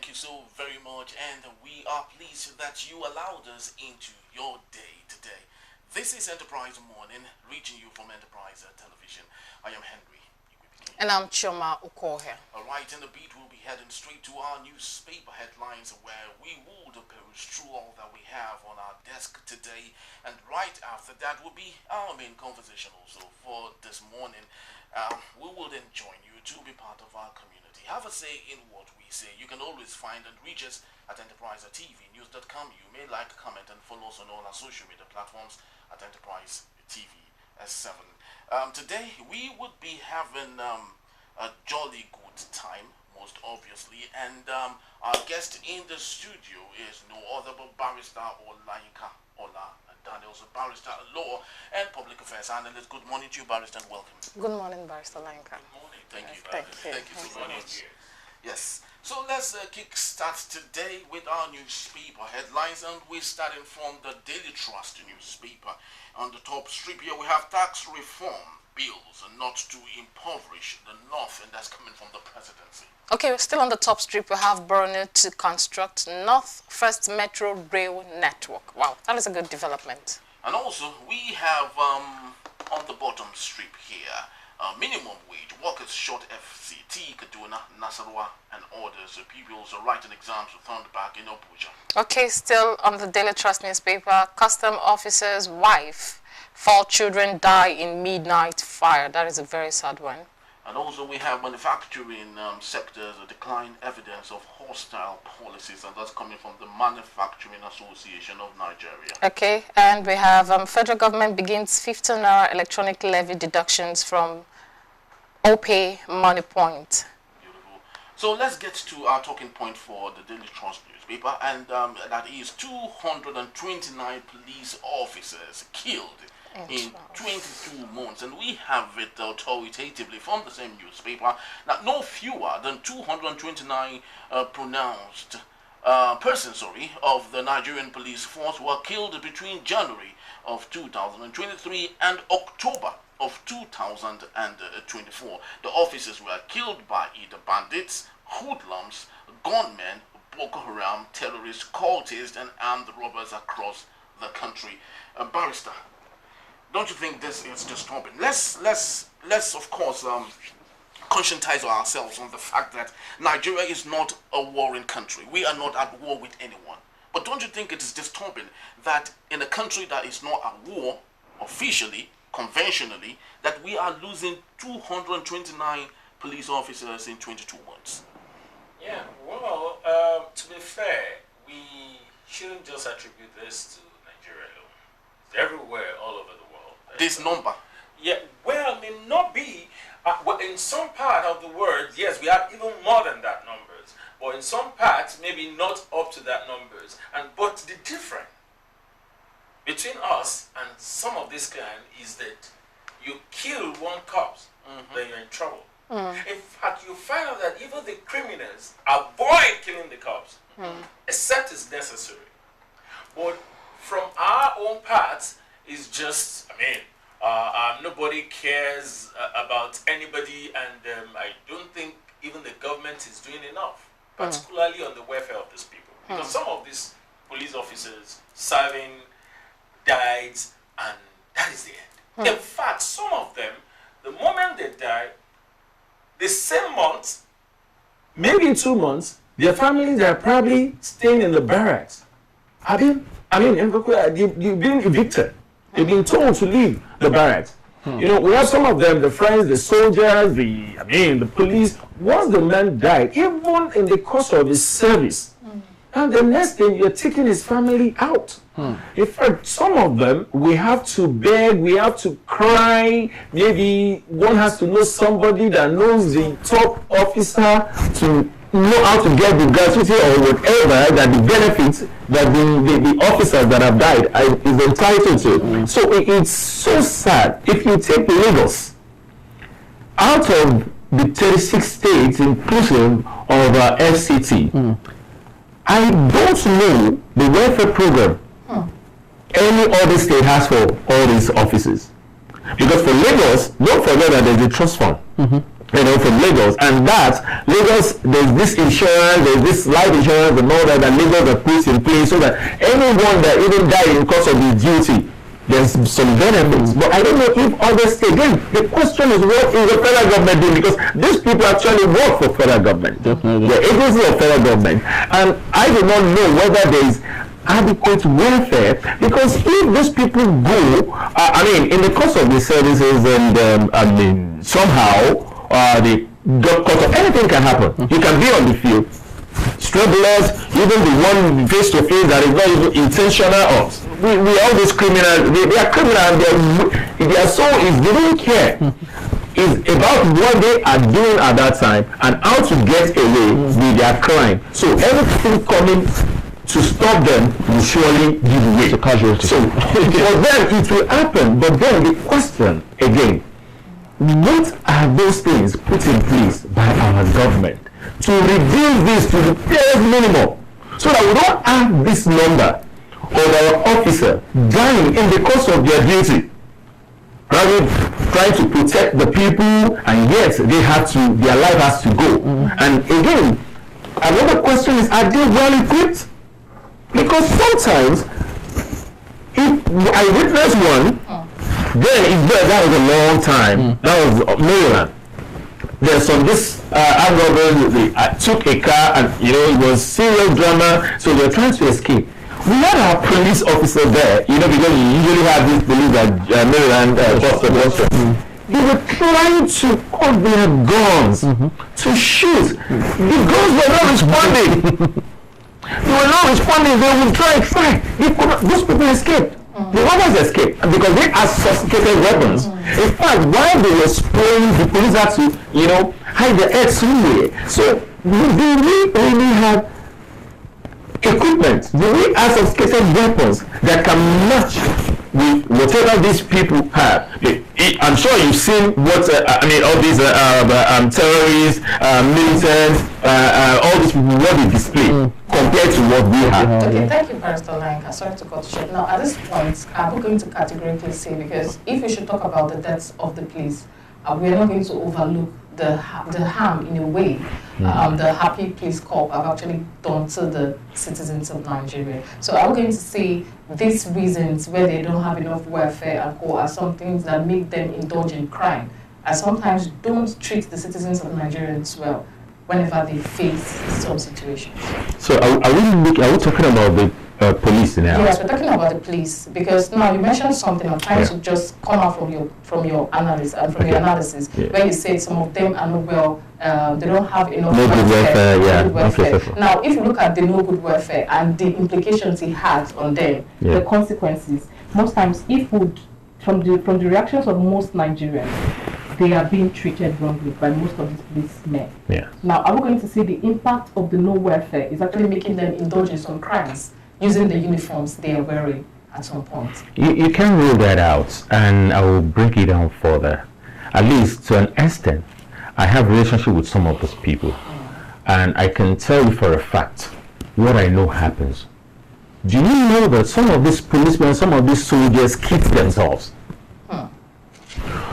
Thank you so very much, and we are pleased that you allowed us into your day today. This is Enterprise Morning, reaching you from Enterprise Television. I am Henry. And I'm Choma Okohe. Alright, in the beat we'll be heading straight to our newspaper headlines where we will peruse through all that we have on our desk today. And right after that will be our main conversation also for this morning. We will then join you to be part of our community. Have a say in what we say. You can always find and reach us at enterprisetvnews.com. You may like, comment, and follow us on all our social media platforms at Enterprise TV S7. Today we would be having a jolly good time, most obviously, and our guest in the studio is no other but Barrister Olainka Ola Daniels, a barrister at law and public affairs analyst. Good morning to you, Barrister, and welcome. Good morning, Barrister Olainka. Good morning. Thank you. Thank you so much. Yes. So let's kick-start today with our newspaper headlines, and we're starting from the Daily Trust newspaper. On the top strip here, we have tax reform bills not to impoverish the North, and that's coming from the presidency. Okay, we're still on the top strip. We have Borno to construct North First Metro Rail Network. Wow, that is a good development. And also, we have on the bottom strip here, minimum wage, workers short FCT, Kaduna, Nasarawa, and others. Pupils are writing exams returned back in Abuja. Okay, still on the Daily Trust newspaper, custom officer's wife, 4 children die in midnight fire. That is a very sad one. And also we have manufacturing sectors, a decline evidence of hostile policies, and that's coming from the Manufacturing Association of Nigeria. Okay, and we have federal government begins 15-hour electronic levy deductions from OPay Money Point. Beautiful. So let's get to our talking point for the Daily Trust newspaper, and that is 229 police officers killed in 22 months, and we have it authoritatively from the same newspaper that no fewer than 229 pronounced persons of the Nigerian police force were killed between January of 2023 and October of 2024. The officers were killed by either bandits, hoodlums, gunmen, Boko Haram, terrorists, cultists, and armed robbers across the country. Barrister, don't you think this is disturbing? Let's of course conscientize ourselves on the fact that Nigeria is not a warring country. We are not at war with anyone. But don't you think it is disturbing that in a country that is not at war officially, conventionally, that we are losing 229 police officers in 22 months? Yeah, well, to be fair, we shouldn't just attribute this to Nigeria alone. It's everywhere, all over the world. This number? Yeah, well, may not be. Well, in some part of the world, yes, we have even more than that numbers. But in some parts, maybe not up to that numbers. But the difference between us and some of this kind is that you kill one corpse, then you're in trouble. In fact, you find out that even the criminals avoid killing the cops, except it's necessary. But from our own parts, it's just, nobody cares about anybody, and I don't think even the government is doing enough, particularly on the welfare of these people. Because some of these police officers serving died, and that is the end. In fact, some of them, the moment they die, the same month, maybe in 2 months, their families are probably staying in the barracks. You've been evicted. They've been told to leave the barracks. You know, we have some of them, the friends, the soldiers, the police. Once the man died, even in the course of his service, and the next thing, you're taking his family out. In fact, some of them, we have to beg, we have to cry. Maybe one has to know somebody that knows the top officer to know how to get the gratuity or whatever that the benefits that the officers that have died is entitled to. So it's so sad. If you take Lagos, out of the 36 states inclusive of FCT, I don't know the welfare program any other state has for all these offices. Because for Lagos, don't forget that there's a trust fund. from Lagos, and that Lagos, there's this insurance, there's this life insurance and all that Lagos have put in place so that anyone that even died in the course of his duty, there's some benefits. But I don't know if other states, again, the question is, what is the federal government doing? Because these people actually work for federal government. Definitely. The agency of federal government. And I do not know whether there is adequate welfare, because if these people go, I mean, in the course of the services, and I mean, somehow they got caught up, anything can happen. You can be on the field, strugglers, even the one face to face that is not even intentional, or we all these criminals, they are criminals, and their soul is, they don't care. It's about what they are doing at that time and how to get away with their crime. So everything coming to stop them will surely give way to casualties. So for them it will happen, but then the question again, what are those things put in place by our government to reduce this to the bare minimum, so that we don't have this number of our officer dying in the course of their duty, rather trying to protect the people, and yet they have to, their life has to go. And again, another question is, are they well equipped? Because sometimes, if I witnessed one, then that was a long time. That was Maryland. There's some this armed robbers took a car, and it was serious drama, so they're trying to escape. We had our police officer there, because you usually have these police at Maryland, Boston. They were trying to cut their guns to shoot. The guns were not responding. They were not responding. They would try. Those people escaped. The others escaped because they had sophisticated weapons. In fact, while they were spraying, the police had to, hide their heads somewhere. So, do we really have equipment? Do we have sophisticated weapons that can match with whatever these people have? I'm sure you've seen what all these terrorists, militants, all these people, what they display compared to what we have. Okay, thank you, Pastor Lanka. Sorry to cut short. Now, at this point, I'm going to categorically say, because if we should talk about the deaths of the police, we are not going to overlook the harm in a way the happy police corps have actually done to the citizens of Nigeria. So I'm going to say these reasons where they don't have enough welfare and co are some things that make them indulge in crime, and sometimes don't treat the citizens of Nigerians well whenever they face some situations. So are we talking about the police now? Yes, we're talking about the police, because now you mentioned something. I'm trying to just come out from your analysis your analysis, where you said some of them are not well. They don't have enough welfare. Now, if you look at the no good welfare and the implications it has on them, the consequences, most times, from the reactions of most Nigerians, they are being treated wrongly by most of these policemen. Now, are we going to see the impact of the no welfare is actually making them indulge in some crimes using the uniforms they are wearing at some point? You can rule that out, and I will break it down further. At least to an extent, I have a relationship with some of those people, and I can tell you for a fact what I know happens. Do you know that some of these policemen, some of these soldiers keep themselves?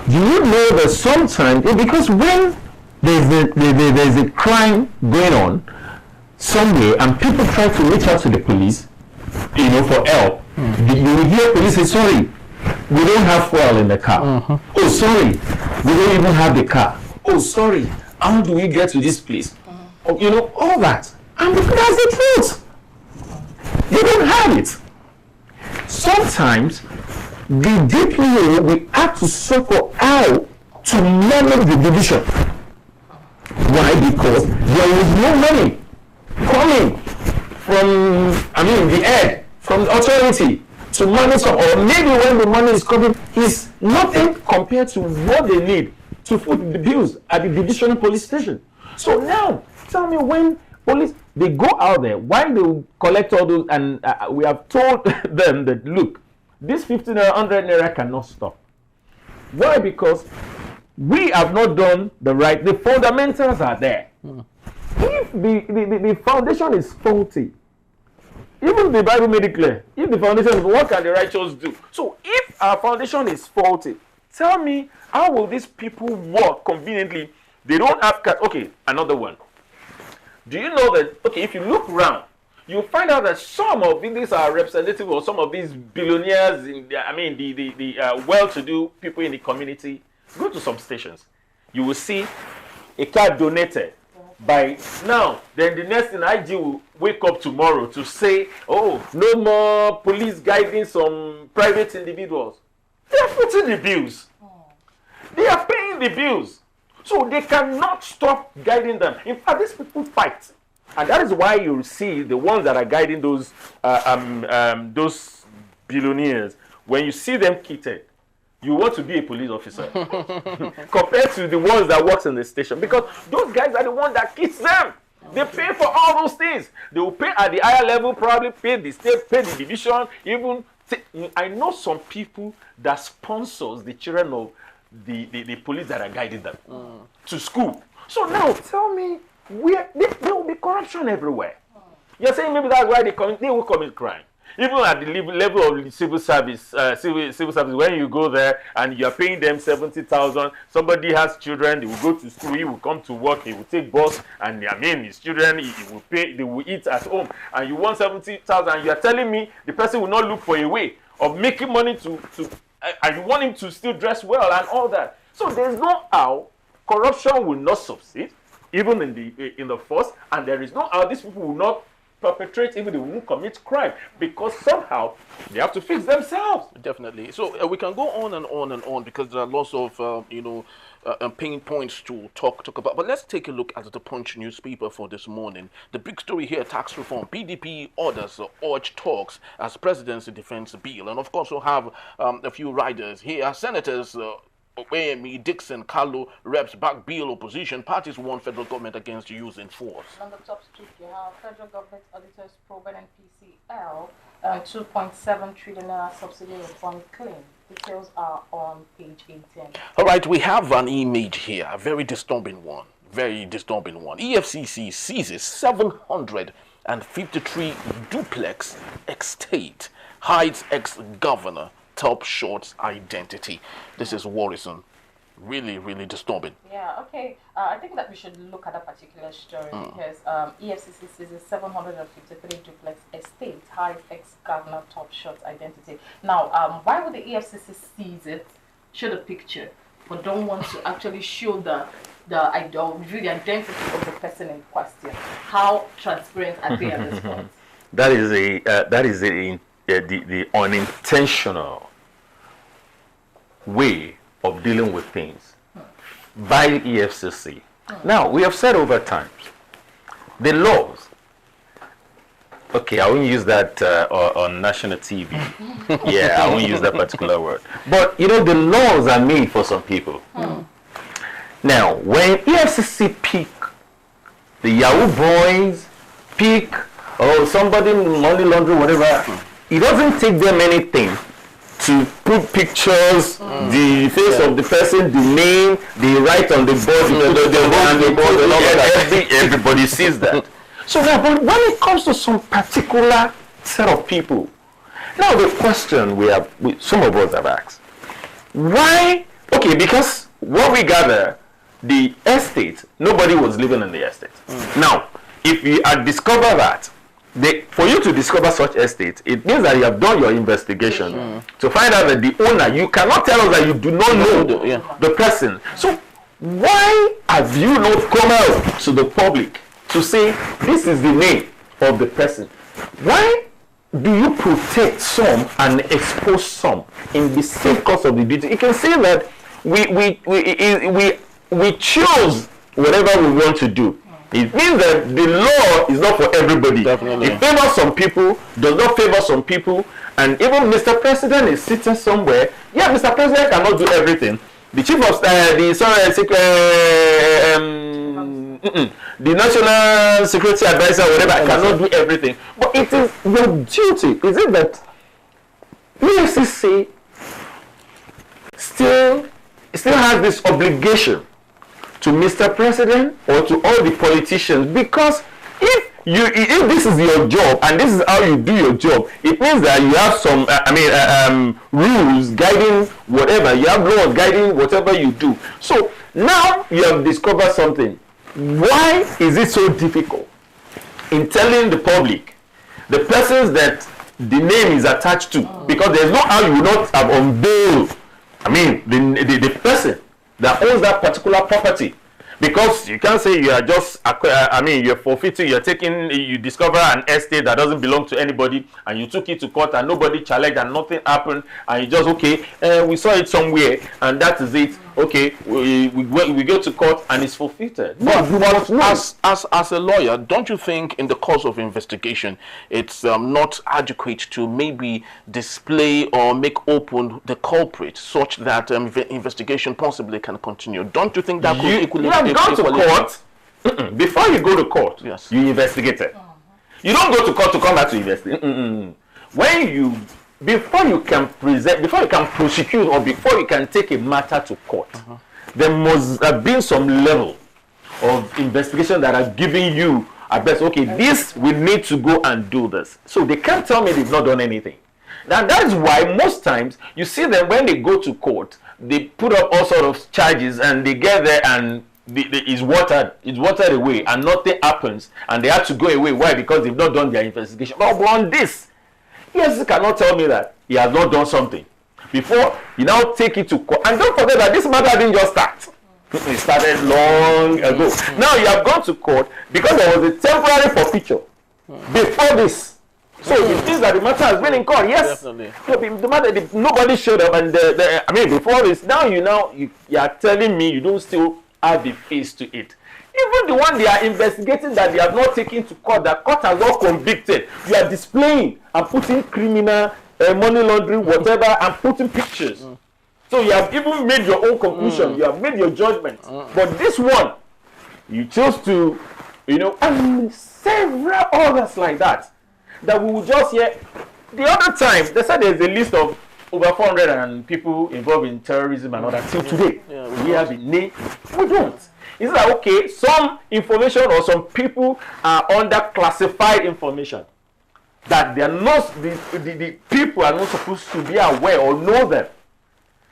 Do you know that sometimes, because when there's a crime going on somewhere and people try to reach out to the police, for help, you will hear police say, sorry, we don't have fuel in the car. Oh, sorry, we don't even have the car. Oh, sorry, how do we get to this place? All that. And that's the truth. They don't have it. Sometimes the DPO will have to suffer how to manage the division. Why? Because there is no money coming from, the head, from the authority to manage, or maybe when the money is coming, is nothing compared to what they need to foot the bills at the divisional police station. So now, tell me, when police, they go out there, why they will collect all those, and we have told them that, look, this 15 or 100 naira cannot stop. Why? Because we have not done the fundamentals are there. If the foundation is faulty, even the Bible made it clear, if the foundation is, what can the righteous do? So if our foundation is faulty, tell me, how will these people work conveniently They don't have cars. Okay, another one. Do you know that, okay, if you look around, you'll find out that some of these are representative of some of these billionaires, the well-to-do people in the community. Go to some stations. You will see a car donated by now. Then the next thing, IG will wake up tomorrow to say, oh, no more police guiding some private individuals. They are putting the bills. They are paying the bills. So they cannot stop guiding them. In fact, these people fight. And that is why you see the ones that are guiding those billionaires, when you see them kitted, you want to be a police officer compared to the ones that works in the station, because those guys are the ones that kits them. They pay for all those things. They will pay at the higher level, probably pay the state, pay the division, even. I know some people that sponsors the children of the police that are guiding them to school. So now tell me, where there will be corruption everywhere. You're saying maybe that's why they will commit crime. Even at the level of the civil service, when you go there and you're paying them 70,000, somebody has children, they will go to school, he will come to work, he will take bus, and his children, he will pay, they will eat at home, and you want 70,000, and you're telling me the person will not look for a way of making money and you want him to still dress well and all that. So there's no how corruption will not succeed, even in the force, and there is no how these people will not perpetrate, even they won't commit crime, because somehow they have to fix themselves. Definitely. So we can go on and on and on, because there are lots of pain points to talk about. But let's take a look at the Punch newspaper for this morning. The big story here: tax reform. PDP orders urge talks as presidency defends bill, and of course we'll have a few riders here. Senators Oyemi, Dixon, Kalu, reps back bill, opposition parties warn federal government against using force. On the top street, you have federal government auditors probe NPCL 2.7 trillion subsidy refund claim. Details are on page 18. All right, we have an image here, a very disturbing one. Very disturbing one. EFCC seizes 753 duplex estate, hides ex-governor Top Short's identity. This is worrisome. Really, really disturbing. Yeah, okay. I think that we should look at a particular story because EFCC seizes 753 duplex estates, hides ex-governor Top Short's identity. Now, why would the EFCC seize it, show the picture, but don't want to actually show the identity of the person in question? How transparent are they at this point? That is the unintentional way of dealing with things by EFCC. Now, we have said over time, the laws, okay, I won't use that on national TV. Yeah, I won't use that particular word. But, the laws are made for some people. Now, when EFCC pick the Yahoo boys, pick somebody money laundering, whatever, it doesn't take them anything to put pictures, the face of the person, the name, the right on the board, everybody sees that. So now, but when it comes to some particular set of people, now the question some of us have asked, why? Okay, because what we gather, the estate, nobody was living in the estate. Now, if we had discovered that, for you to discover such estate, it means that you have done your investigation to find out that the owner, you cannot tell us that you do not know the person. So why have you not come out to the public to say this is the name of the person? Why do you protect some and expose some in the same course of the duty? You can say that we choose whatever we want to do. It means that the law is not for everybody. Definitely. It favors some people, does not favor some people, and even Mr. President is sitting somewhere. Yeah, Mr. President cannot do everything. The chief of the national security advisor, whatever, cannot do everything. But it is your duty. Is it that EFCC still has this obligation to Mr. President or to all the politicians? Because if this is your job and this is how you do your job, it means that you have some rules guiding whatever, you have laws guiding whatever you do. So Now you have discovered something. Why is it so difficult in telling the public the persons that the name is attached to? Because there's no how you will not have unveiled, I mean, the person that owns that particular property. Because you can't say you are just, you're forfeiting, you discover an estate that doesn't belong to anybody, and you took it to court and nobody challenged and nothing happened, and you just, okay, we saw it somewhere and that is it. Okay, we go to court and it's forfeited. But as a lawyer, don't you think in the course of investigation, it's not adequate to maybe display or make open the culprit such that investigation possibly can continue? Don't you think that could equally... You have gone to court. Before you go to court, yes, you investigated. You don't go to court to come back to investigate. When you... Before you can prosecute, or before you can take a matter to court, there must have been some level of investigation that are giving you a best, okay, this we need to go and do this. So they can't tell me they've not done anything. Now that is why most times you see them when they go to court, they put up all sort of charges and they get there and it's watered away and nothing happens and they have to go away. Why? Because they've not done their investigation. But on this, yes, you cannot tell me that he has not done something before you now take it to court. And don't forget that this matter didn't just start. It started long ago. Now you have gone to court because there was a temporary forfeiture before this. So it means that the matter has been in court. Yes, the matter, nobody showed up, and before this. Now you are telling me you don't still have the face to it. Even the one they are investigating that they have not taken to court, that court has not convicted, you are displaying and putting criminal, money laundering, whatever, and putting pictures. So you have even made your own conclusion, you have made your judgment. But this one, you chose to, and several others like that we will just hear. The other time, they said there's a list of over 400 people involved in terrorism and all that. Till today, we have a name. We don't. It's like, okay, some information or some people are under classified information that they are not, the people are not supposed to be aware or know them.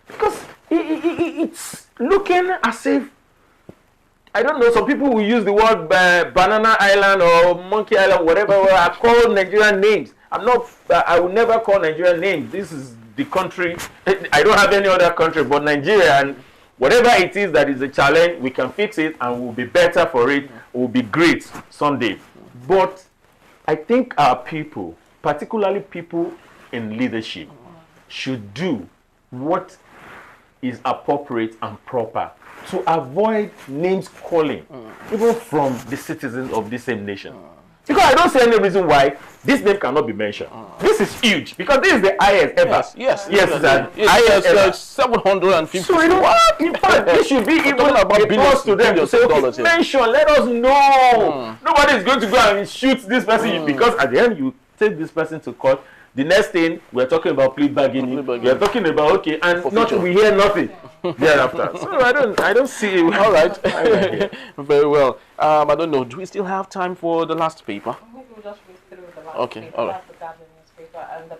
Because it's looking as if, I don't know, some people will use the word Banana Island or Monkey Island, whatever, I call Nigerian names. I will never call Nigerian names. This is the country. I don't have any other country but Nigeria, and whatever it is that is a challenge, we can fix it and we'll be better for it. We'll be great someday. But I think our people, particularly people in leadership, should do what is appropriate and proper to avoid names calling, even from the citizens of the same nation. Because I don't see any reason why this name cannot be mentioned. This is huge because this is the highest ever. Yes, it's 750. So in fact, this should be even about billions to them to say, okay, mention, let us know. Nobody is going to go and shoot this person because at the end you take this person to court. The next thing we're talking about plea bargaining. We're talking about we hear nothing thereafter. So I don't see it. All right. Very well. I don't know. Do we still have time for the last paper? Maybe we'll just read through the last okay, paper. all right. The Guardian newspaper and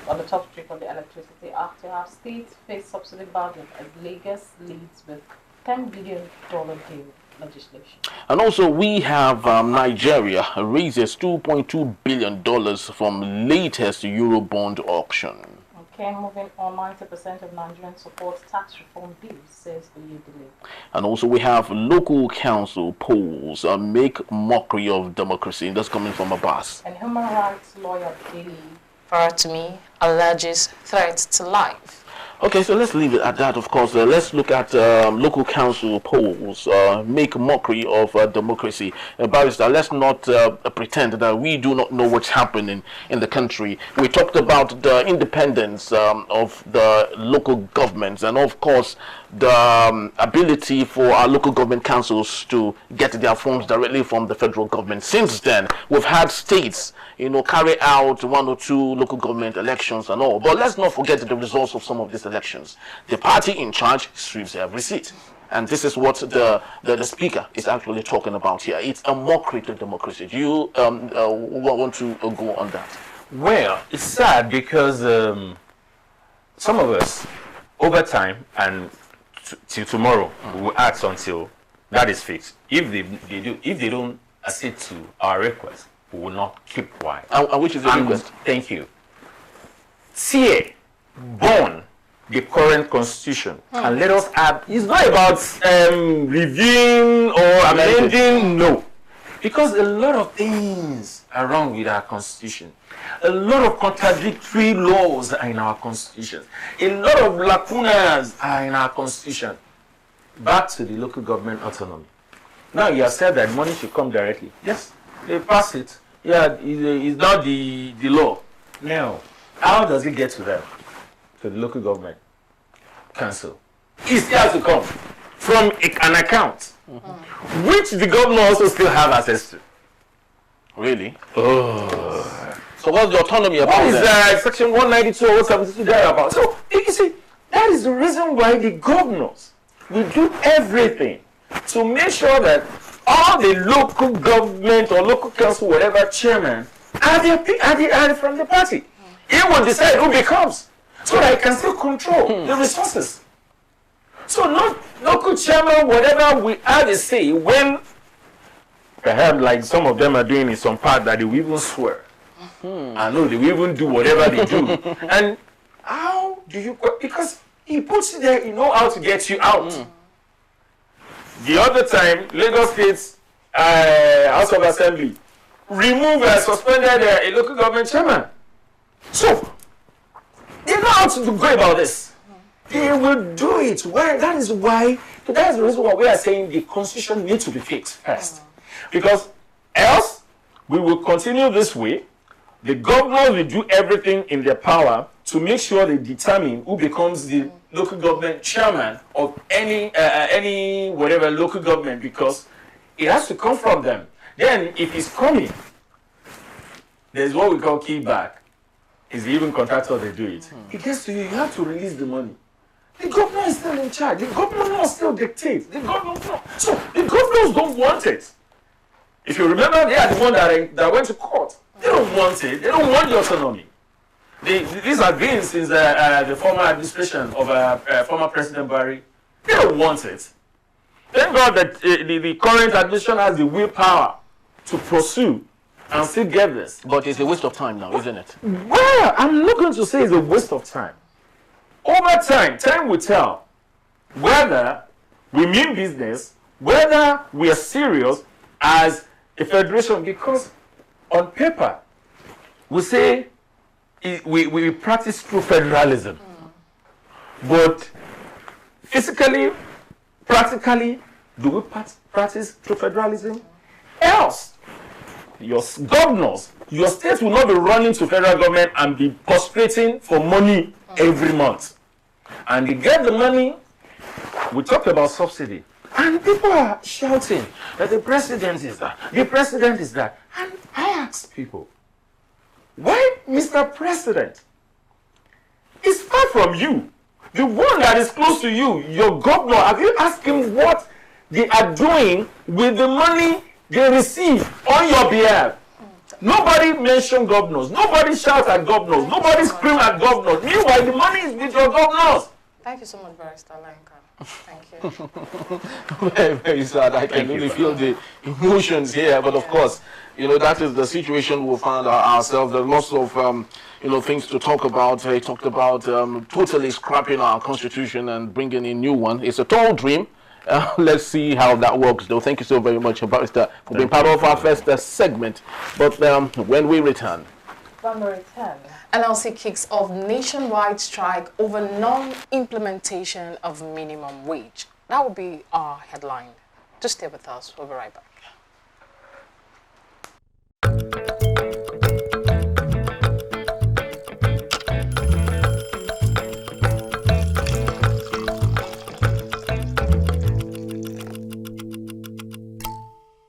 on the top strip on the electricity after our states face subsidy bargain as Lagos leads with $10 billion deal legislation. And also we have Nigeria raises $2.2 billion from latest Eurobond auction. Okay, moving on, 90% of Nigerians support tax reform bill, says the delay. And also we have local council polls make mockery of democracy. That's coming from Abbas. And human rights lawyer Daily Faratumi alleges threats to life. Okay, so let's leave it at that, of course. Let's look at local council polls make mockery of democracy. Barrister, let's not pretend that we do not know what's happening in the country. We talked about the independence of the local governments and, of course, the ability for our local government councils to get their funds directly from the federal government. Since then, we've had states, carry out 1 or 2 local government elections and all. But let's not forget the results of some of these elections. The party in charge sweeps every seat. And this is what the speaker is actually talking about here. It's a mockery to democracy. Do you want to go on that? Well, it's sad because some of us, over time, and till tomorrow. We will act until that is fixed. If they don't accede to our request, we will not keep quiet. And which is the request? Thank you. Tear, burn the current constitution and let us have. It's not about reviewing or amending. No, because a lot of things are wrong with our constitution. A lot of contradictory laws are in our constitution. A lot of lacunas are in our constitution. Back to the local government autonomy. Now you have said that money should come directly. Yes, they pass it. Yeah, it's not the law. Now, how does it get to them? To the local government council. It still has to come from an account, which the governor also still have access to. Really? Oh. So what's the autonomy about? What is section 192 or 172 there about? So you see, that is the reason why the governors will do everything to make sure that all the local government or local council, whatever chairman, are from the party. He will decide who becomes, so that he can still control the resources. So not local chairman, whatever we have to say when perhaps like some of them are doing in some part that they will even swear. I know they will even do whatever they do. And how do you, because he puts you there, he know how to get you out. The other time, Lagos State's House of Assembly removed and suspended a local government chairman. So, they know how to go about this. They will do it. Why? That is the reason why we are saying the constitution needs to be fixed first. Because else, we will continue this way. The governors will do everything in their power to make sure they determine who becomes the local government chairman of any whatever local government, because it has to come from them. Then, if it's coming, there's what we call keyback. Is even contractor they do it. It gets to you, you have to release the money. The governor is still in charge. The governor still dictates. So the governors don't want it. If you remember, they are the one that went to court. They don't want it. They don't want the autonomy. These are gains since the former administration of former President Barry. They don't want it. Thank God that the current administration has the willpower to pursue and still get this. But it's a waste of time now, isn't it? Well, I'm not going to say it's a waste of time. Over time, time will tell whether we mean business, whether we are serious as a federation, because on paper, we say we practice true federalism. But physically, practically, do we practice true federalism? Else, your governors, your states will not be running to federal government and be prostrating for money every month. And they get the money. We talked about subsidy. And people are shouting that the president is that, the president is that. And I ask people, why Mr. President is far from you? The one that is close to you, your governor, have you asked him what they are doing with the money they receive on your behalf? Nobody mentioned governors. Nobody shouts at governors. Nobody screams at governors. Meanwhile, the money is with your governors. Thank you so much, Barrister Lanka. Thank you. Very, very sad. I can really feel the emotions here. But of course, that is the situation we found ourselves. There are lots of, things to talk about. He talked about totally scrapping our constitution and bringing a new one. It's a tall dream. Let's see how that works, though. Thank you so very much, Barrister, for being part of our first segment. But when we return. NLC kicks off nationwide strike over non-implementation of minimum wage. That will be our headline. Just stay with us. We'll be right back.